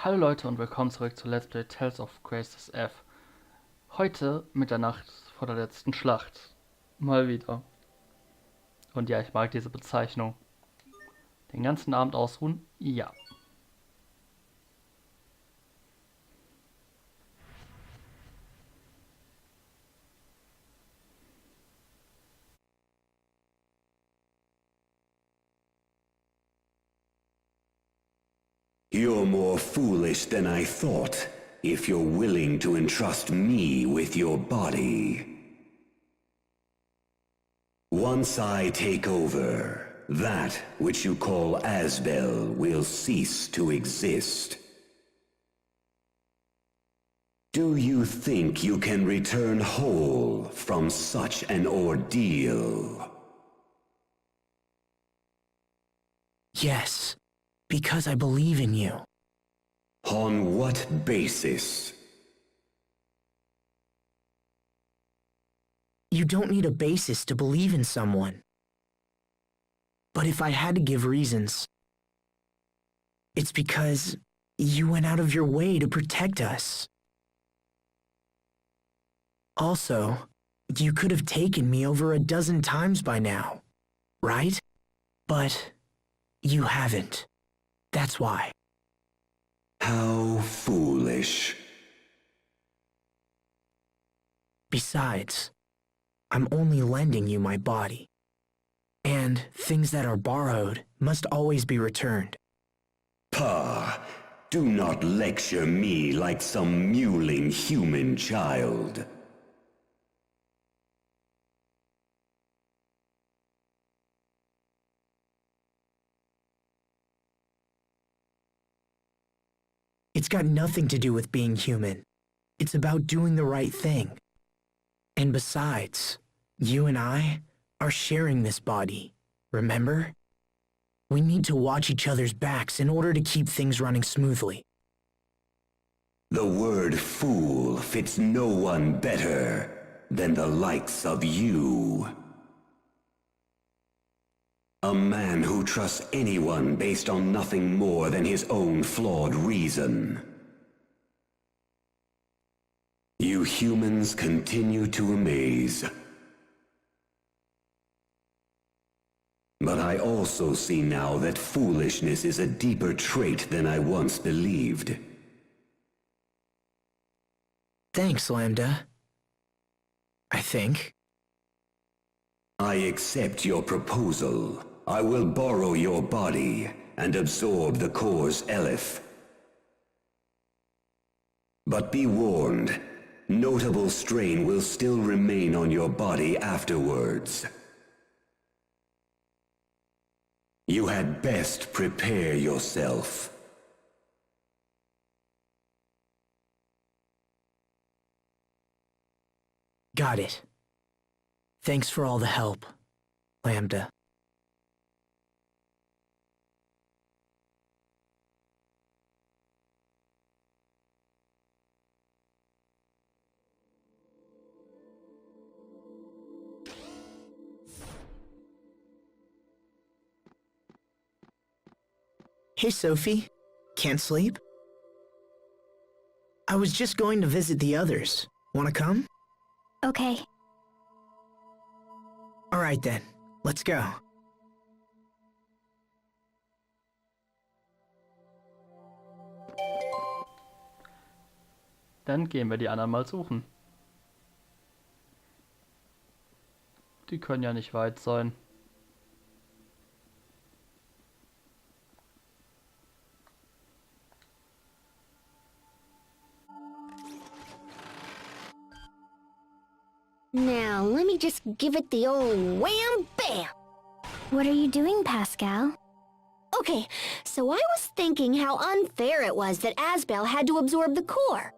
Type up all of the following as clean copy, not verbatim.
Hallo Leute und willkommen zurück zu Let's Play Tales of Graces F. Heute mit der Nacht vor der letzten Schlacht. Mal wieder. Und ja, ich mag diese Bezeichnung. Den ganzen Abend ausruhen? Ja. You're more foolish than I thought, if you're willing to entrust me with your body. Once I take over, that which you call Asbel will cease to exist. Do you think you can return whole from such an ordeal? Yes, because I believe in you. On what basis? You don't need a basis to believe in someone. But if I had to give reasons, it's because you went out of your way to protect us. Also, you could have taken me over a dozen times by now, right? But you haven't. That's why. How foolish. Besides, I'm only lending you my body. And things that are borrowed must always be returned. Pah! Do not lecture me like some mewling human child. It's got nothing to do with being human. It's about doing the right thing. And besides, you and I are sharing this body, remember? We need to watch each other's backs in order to keep things running smoothly. The word fool fits no one better than the likes of you. A man who trusts anyone based on nothing more than his own flawed reason. You humans continue to amaze. But I also see now that foolishness is a deeper trait than I once believed. Thanks, Lambda. I think. I accept your proposal. I will borrow your body and absorb the core's eleth. But be warned, notable strain will still remain on your body afterwards. You had best prepare yourself. Got it. Thanks for all the help, Lambda. Hey, Sophie. Can't sleep? I was just going to visit the others. Wanna come? Okay. All right then, let's go. Dann gehen wir die anderen mal suchen. Die können ja nicht weit sein. Now, let me just give it the old wham-bam! What are you doing, Pascal? Okay, so I was thinking how unfair it was that Asbel had to absorb the core.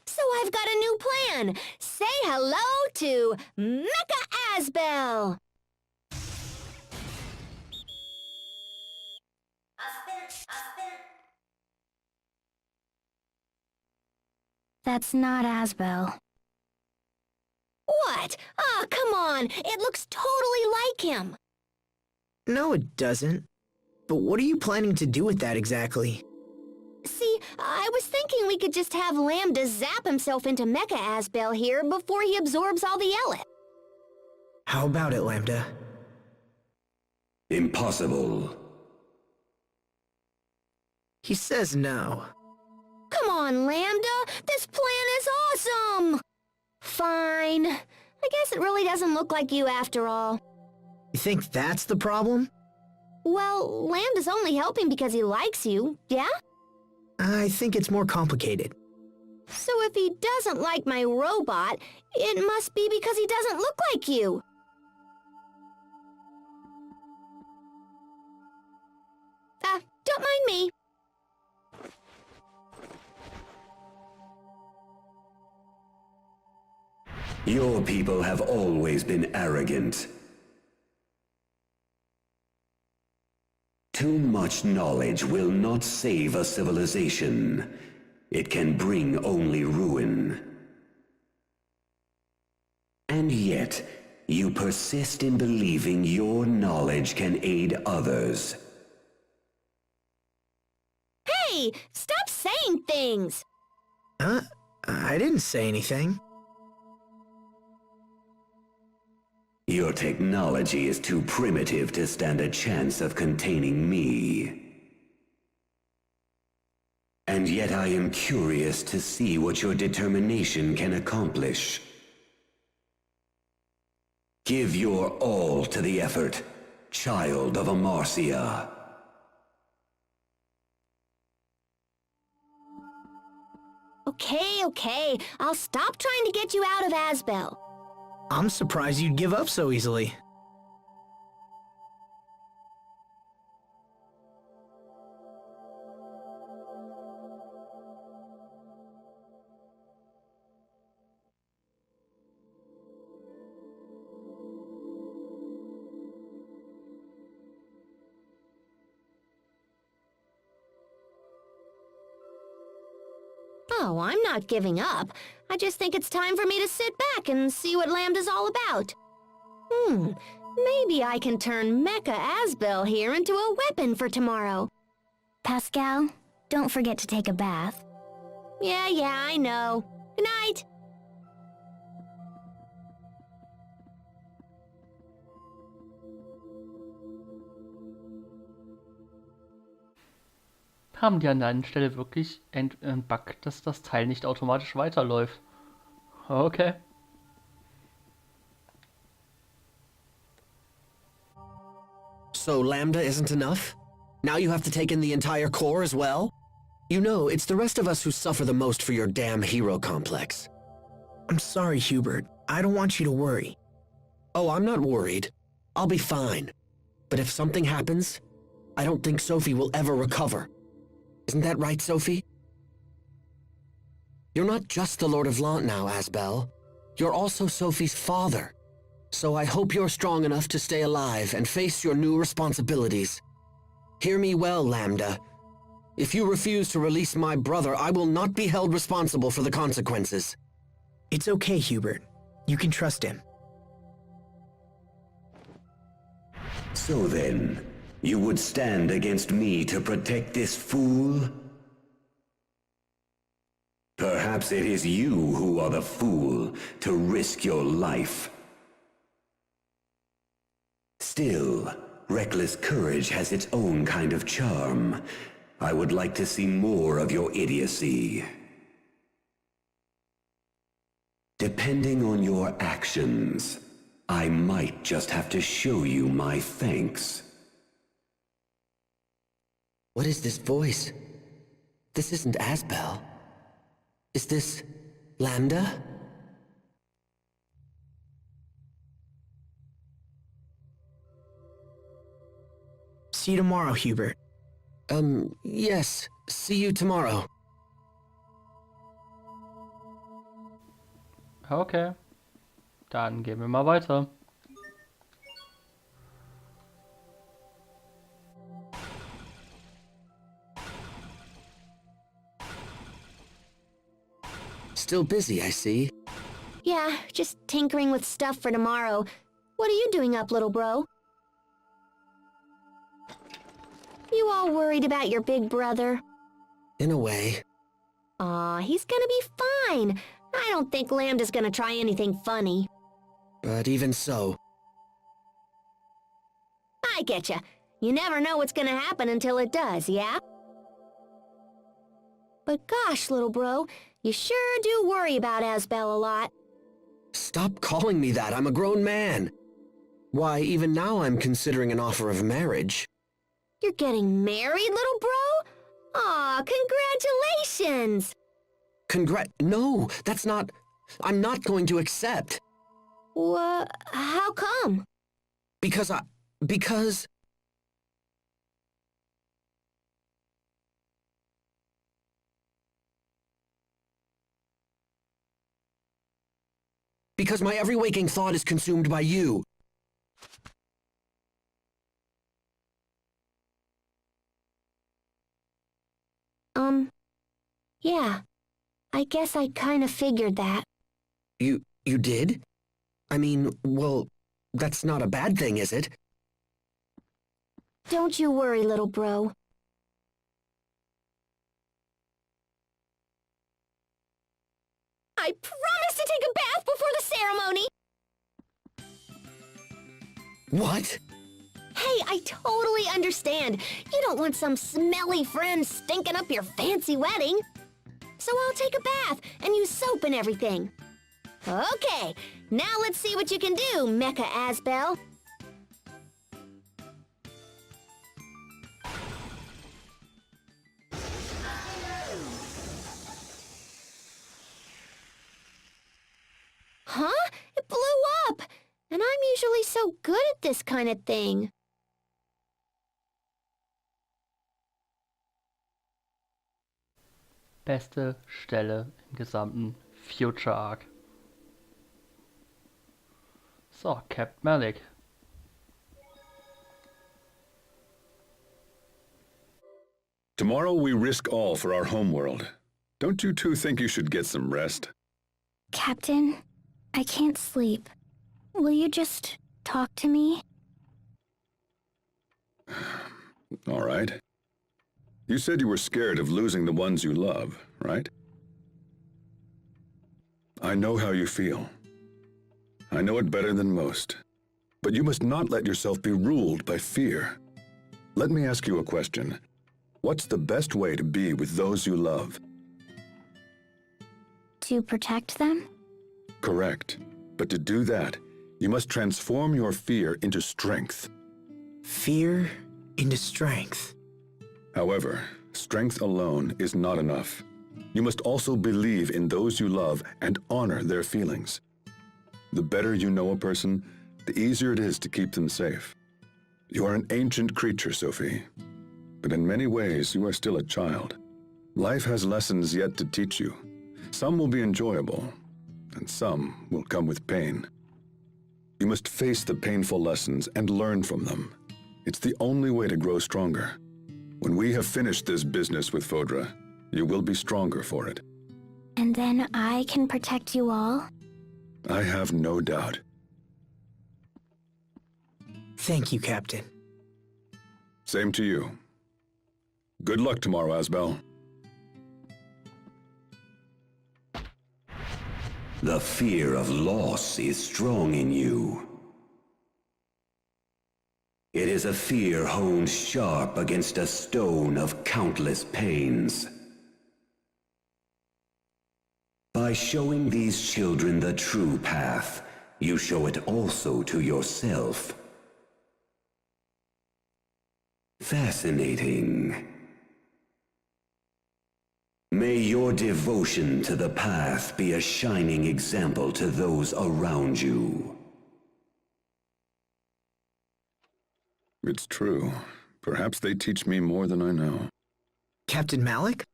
So I've got a new plan! Say hello to Mecha Asbel! That's not Asbel. What? Oh, come on! It looks totally like him! No, it doesn't. but what are you planning to do with that exactly? See, I was thinking we could just have Lambda zap himself into Mecha Asbel here before he absorbs all the Elith. How about it, Lambda? Impossible. He says no. Come on, Lambda! This plan is awesome! Fine. I guess it really doesn't look like you after all. You think that's the problem? Well, Lambda's only helping because he likes you, yeah? I think it's more complicated. So if he doesn't like my robot, it must be because he doesn't look like you. Don't mind me. Your people have always been arrogant. Too much knowledge will not save a civilization. It can bring only ruin. And yet, you persist in believing your knowledge can aid others. Hey, stop saying things! I didn't say anything. Your technology is too primitive to stand a chance of containing me. And yet I am curious to see what your determination can accomplish. Give your all to the effort, child of Amarcia. Okay, I'll stop trying to get you out of Asbel. I'm surprised you'd give up so easily. Oh, I'm not giving up. I just think it's time for me to sit back and see what Lambda's all about. Maybe I can turn Mecha Asbel here into a weapon for tomorrow. Pascal, don't forget to take a bath. Yeah, I know. Good night. Haben die an der einen Stelle wirklich einen Bug, dass das Teil nicht automatisch weiterläuft? Okay. So Lambda isn't enough? Now you have to take in the entire core as well? You know, it's the rest of us who suffer the most for your damn hero complex. I'm sorry, Hubert. I don't want you to worry. Oh, I'm not worried. I'll be fine. But if something happens, I don't think Sophie will ever recover. Isn't that right, Sophie? You're not just the Lord of Lant now, Asbel. You're also Sophie's father. So I hope you're strong enough to stay alive and face your new responsibilities. Hear me well, Lambda. If you refuse to release my brother, I will not be held responsible for the consequences. It's okay, Hubert. You can trust him. So then, you would stand against me to protect this fool? Perhaps it is you who are the fool to risk your life. Still, reckless courage has its own kind of charm. I would like to see more of your idiocy. Depending on your actions, I might just have to show you my thanks. What is this voice? This isn't Asbel. Is this Lambda? See you tomorrow, Hubert. Yes. See you tomorrow. Okay. Dann gehen wir mal weiter. Still busy, I see. Yeah, just tinkering with stuff for tomorrow. What are you doing up, little bro? you all worried about your big brother? In a way. Aw, he's gonna be fine. I don't think Lambda's gonna try anything funny. But even so, I getcha. You never know what's gonna happen until it does, yeah? But gosh, little bro, you sure do worry about Asbel a lot. stop calling me that. I'm a grown man. Why, even now I'm considering an offer of marriage. You're getting married, little bro? Aw, congratulations! No, that's not... I'm not going to accept. How come? Because Because... Because my every waking thought is consumed by you. Yeah. I guess I kinda figured that. You did? I mean, well, that's not a bad thing, is it? Don't you worry, little bro. I promise to take a bath before the ceremony! What? Hey, I totally understand. You don't want some smelly friend stinking up your fancy wedding. So I'll take a bath and use soap and everything. Okay, now let's see what you can do, Mecha Asbel. Huh? It blew up! And I'm usually so good at this kind of thing. Beste Stelle im gesamten Future Arc. So, Captain Malik. Tomorrow we risk all for our homeworld. Don't you two think you should get some rest? Captain, I can't sleep. Will you just talk to me? All right. You said you were scared of losing the ones you love, right? I know how you feel. I know it better than most. But you must not let yourself be ruled by fear. Let me ask you a question. What's the best way to be with those you love? To protect them? Correct. But to do that, you must transform your fear into strength. Fear into strength. However, strength alone is not enough. You must also believe in those you love and honor their feelings. The better you know a person, the easier it is to keep them safe. You are an ancient creature, Sophie. But in many ways, you are still a child. Life has lessons yet to teach you. Some will be enjoyable, and some will come with pain. You must face the painful lessons and learn from them. It's the only way to grow stronger. When we have finished this business with Fodra, you will be stronger for it. And then I can protect you all? I have no doubt. Thank you, Captain. Same to you. Good luck tomorrow, Asbel. The fear of loss is strong in you. It is a fear honed sharp against a stone of countless pains. By showing these children the true path, you show it also to yourself. Fascinating. May your devotion to the path be a shining example to those around you. It's true. Perhaps they teach me more than I know. Captain Malik?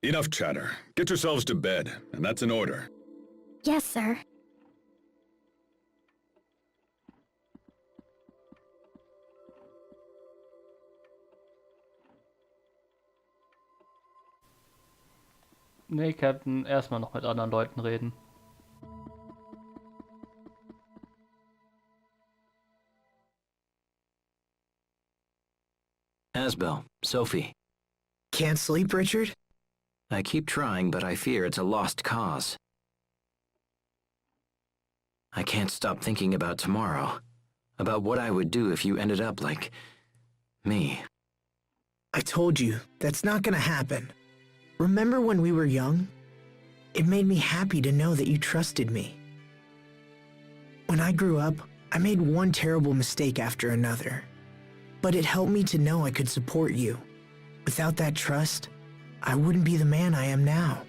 Enough chatter. Get yourselves to bed, and that's an order. Yes, sir. Nee, Captain, erstmal noch mit anderen Leuten reden. Asbel, Sophie. Can't sleep, Richard? I keep trying, but I fear it's a lost cause. I can't stop thinking about tomorrow. About what I would do if you ended up like me. I told you, that's not gonna happen. Remember when we were young? It made me happy to know that you trusted me. When I grew up, I made one terrible mistake after another. But it helped me to know I could support you. Without that trust, I wouldn't be the man I am now.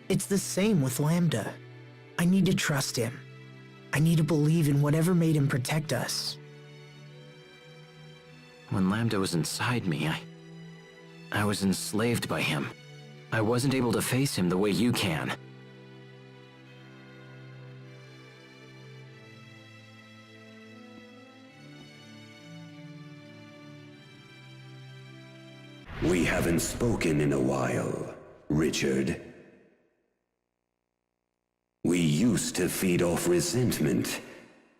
It's the same with Lambda. I need to trust him. I need to believe in whatever made him protect us. When Lambda was inside me, I was enslaved by him. I wasn't able to face him the way you can. We haven't spoken in a while, Richard. We used to feed off resentment,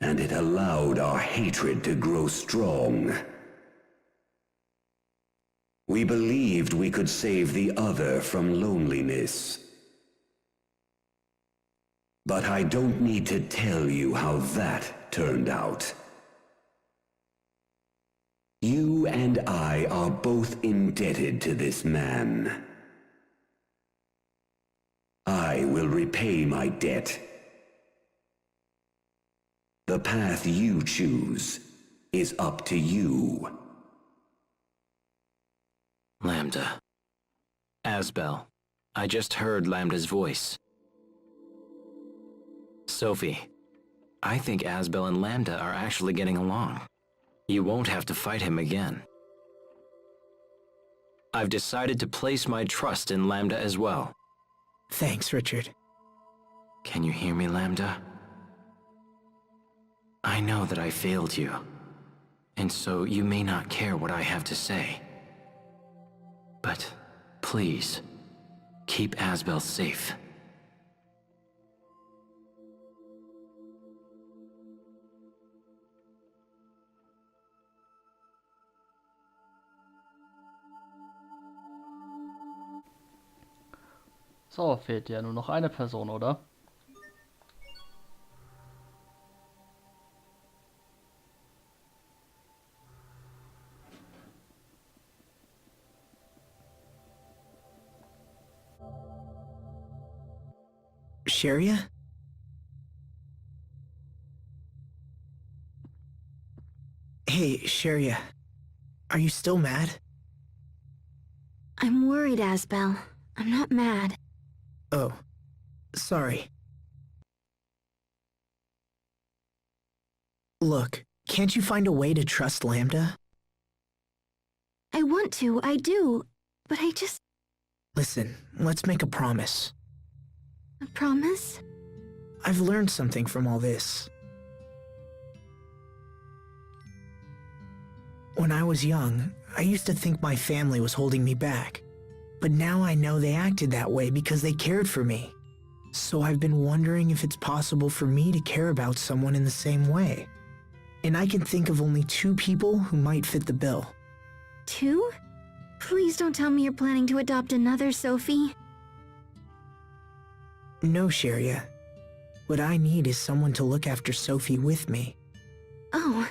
and it allowed our hatred to grow strong. We believed we could save the other from loneliness. But I don't need to tell you how that turned out. You and I are both indebted to this man. I will repay my debt. The path you choose is up to you. Lambda. Asbel. I just heard Lambda's voice. Sophie. I think Asbel and Lambda are actually getting along. You won't have to fight him again. I've decided to place my trust in Lambda as well. Thanks, Richard. Can you hear me, Lambda? I know that I failed you, and so you may not care what I have to say. But please, keep Asbel safe. So, fehlt ja nur noch eine Person, oder? Sharia? Hey, Sharia. Are you still mad? I'm worried, Asbel. I'm not mad. Oh, sorry. Look, can't you find a way to trust Lambda? I want to, I do, but I just... Listen, let's make a promise. A promise? I've learned something from all this. When I was young, I used to think my family was holding me back. But now I know they acted that way because they cared for me. So I've been wondering if it's possible for me to care about someone in the same way. And I can think of only 2 people who might fit the bill. 2? Please don't tell me you're planning to adopt another, Sophie. No, Sharia. What I need is someone to look after Sophie with me. Oh.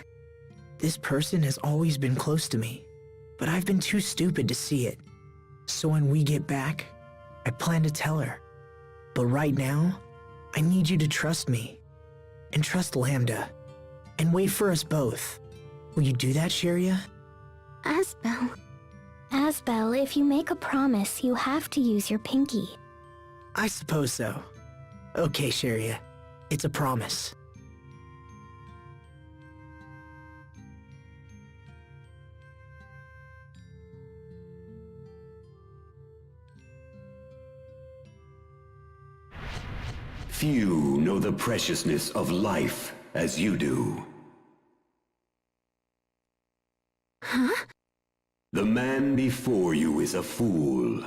This person has always been close to me, but I've been too stupid to see it. So when we get back, I plan to tell her. But right now, I need you to trust me. And trust Lambda. And wait for us both. Will you do that, Sharia? Asbel. Asbel, if you make a promise, you have to use your pinky. I suppose so. Okay, Sharia. It's a promise. Few know the preciousness of life as you do. Huh? The man before you is a fool.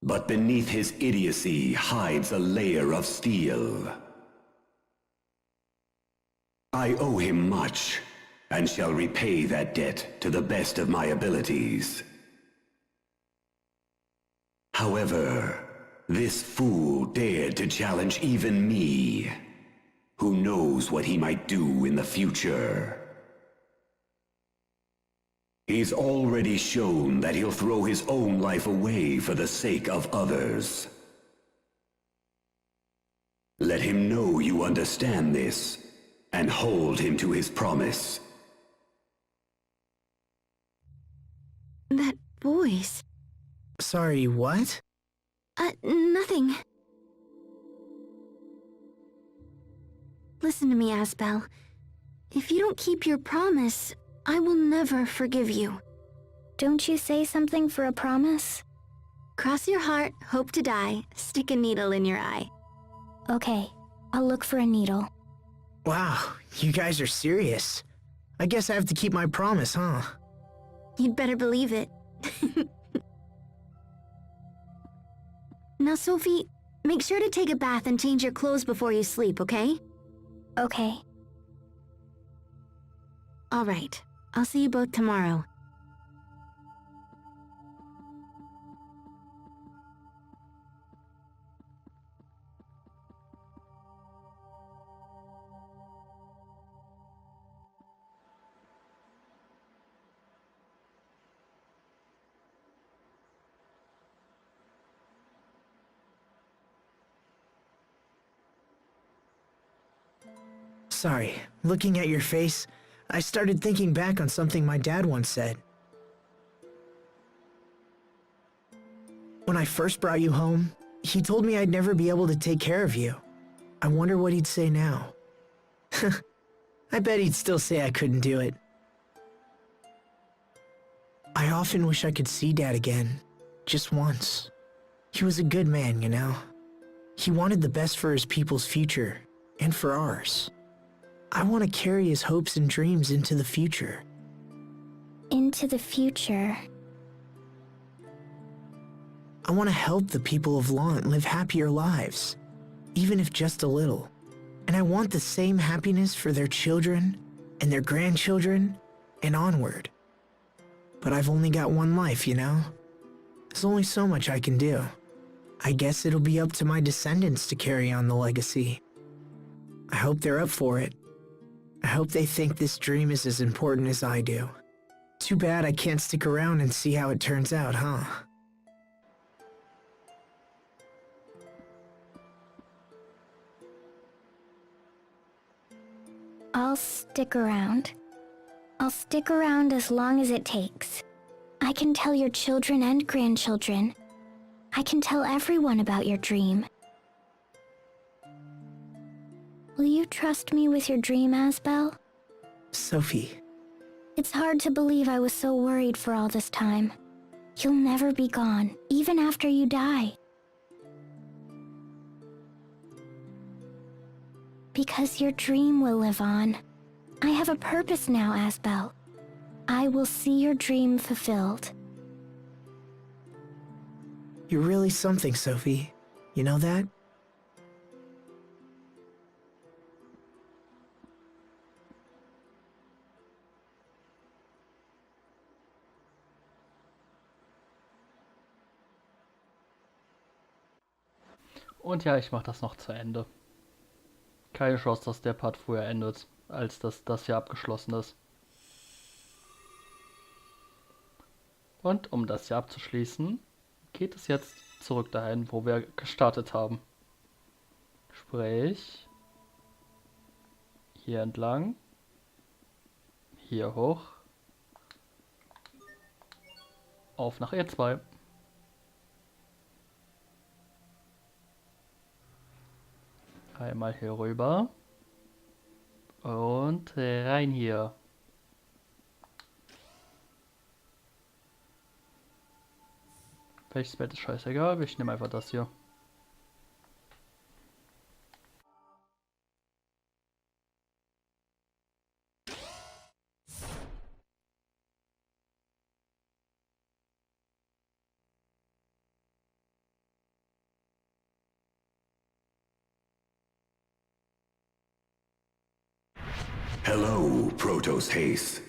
But beneath his idiocy hides a layer of steel. I owe him much, and shall repay that debt to the best of my abilities. However, this fool dared to challenge even me. Who knows what he might do in the future? He's already shown that he'll throw his own life away for the sake of others. Let him know you understand this, and hold him to his promise. That voice. Sorry, what? Nothing. Listen to me, Asbel. If you don't keep your promise, I will never forgive you. Don't you say something for a promise? Cross your heart, hope to die, stick a needle in your eye. Okay, I'll look for a needle. Wow, you guys are serious. I guess I have to keep my promise, huh? You'd better believe it. Now, Sophie, make sure to take a bath and change your clothes before you sleep, okay? Okay. All right. I'll see you both tomorrow. Sorry, looking at your face, I started thinking back on something my dad once said. When I first brought you home, he told me I'd never be able to take care of you. I wonder what he'd say now. I bet he'd still say I couldn't do it. I often wish I could see Dad again, just once. He was a good man, you know. He wanted the best for his people's future, and for ours. I want to carry his hopes and dreams into the future. Into the future. I want to help the people of Lant live happier lives, even if just a little. And I want the same happiness for their children and their grandchildren and onward. But I've only got one life, you know? There's only so much I can do. I guess it'll be up to my descendants to carry on the legacy. I hope they're up for it. I hope they think this dream is as important as I do. Too bad I can't stick around and see how it turns out, huh? I'll stick around. I'll stick around as long as it takes. I can tell your children and grandchildren. I can tell everyone about your dream. Will you trust me with your dream, Asbel? Sophie. It's hard to believe I was so worried for all this time. You'll never be gone, even after you die. Because your dream will live on. I have a purpose now, Asbel. I will see your dream fulfilled. You're really something, Sophie. You know that? Und ja, ich mache das noch zu Ende. Keine Chance, dass der Part früher endet, als dass das hier abgeschlossen ist. Und um das hier abzuschließen, geht es jetzt zurück dahin, wo wir gestartet haben. Sprich, hier entlang, hier hoch, auf nach E2. Einmal hier rüber und rein hier. Welches Bett ist scheißegal, ich nehme einfach das hier. Hello, Protos Haste.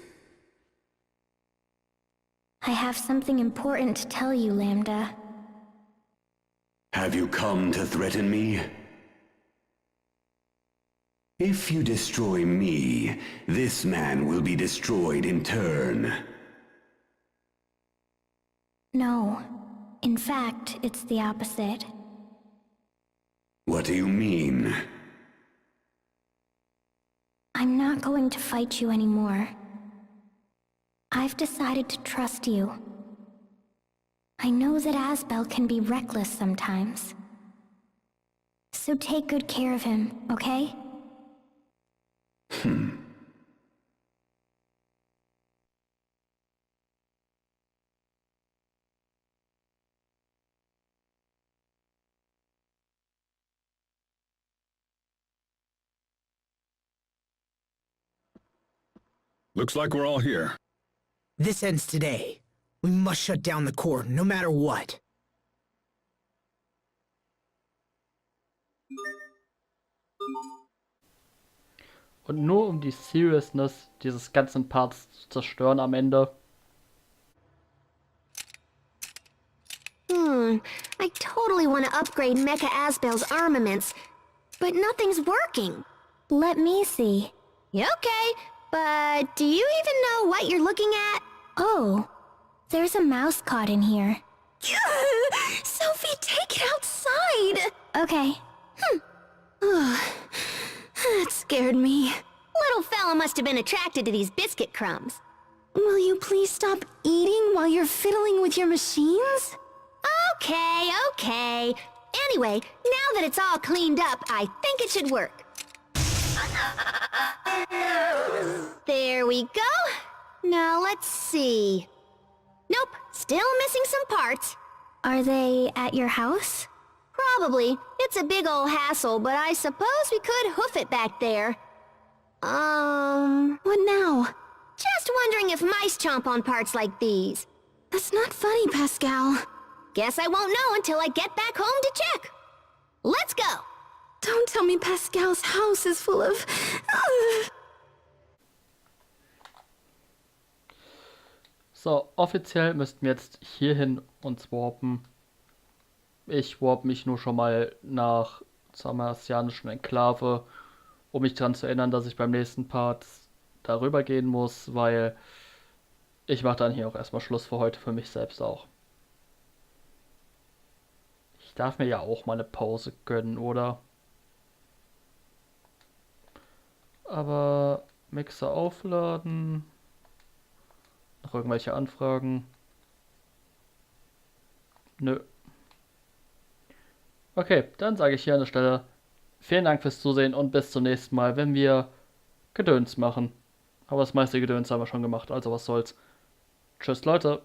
I have something important to tell you, Lambda. Have you come to threaten me? If you destroy me, this man will be destroyed in turn. No. In fact, it's the opposite. What do you mean? I'm not going to fight you anymore. I've decided to trust you. I know that Asbel can be reckless sometimes. So take good care of him, okay? Looks like we're all here. This ends today. We must shut down the core, no matter what. Und nur um die Seriousness dieses ganzen Parts zu zerstören am Ende. I totally want to upgrade Mecha Asbel's armaments, but nothing's working. Let me see. Okay, but do you even know what you're looking at? Oh, there's a mouse caught in here. Sophie, take it outside! Okay. That scared me. Little fella must have been attracted to these biscuit crumbs. Will you please stop eating while you're fiddling with your machines? Okay. Anyway, now that it's all cleaned up, I think it should work. There we go. Now let's see. Nope, still missing some parts. Are they at your house? Probably. It's a big old hassle, but I suppose we could hoof it back there. What now? Just wondering if mice chomp on parts like these. That's not funny, Pascal. Guess I won't know until I get back home to check. Let's go! Don't tell me Pascal's house is full of... So, offiziell müssten wir jetzt hierhin uns warpen. Ich warp mich nur schon mal nach zur marsianischen Enklave, um mich daran zu erinnern, dass ich beim nächsten Part darüber gehen muss, weil ich mache dann hier auch erstmal Schluss für heute für mich selbst auch. Ich darf mir ja auch mal eine Pause gönnen, oder? Aber Mixer aufladen. Noch irgendwelche Anfragen? Nö. Okay, dann sage ich hier an der Stelle vielen Dank fürs Zusehen und bis zum nächsten Mal, wenn wir Gedöns machen. Aber das meiste Gedöns haben wir schon gemacht, also was soll's. Tschüss, Leute.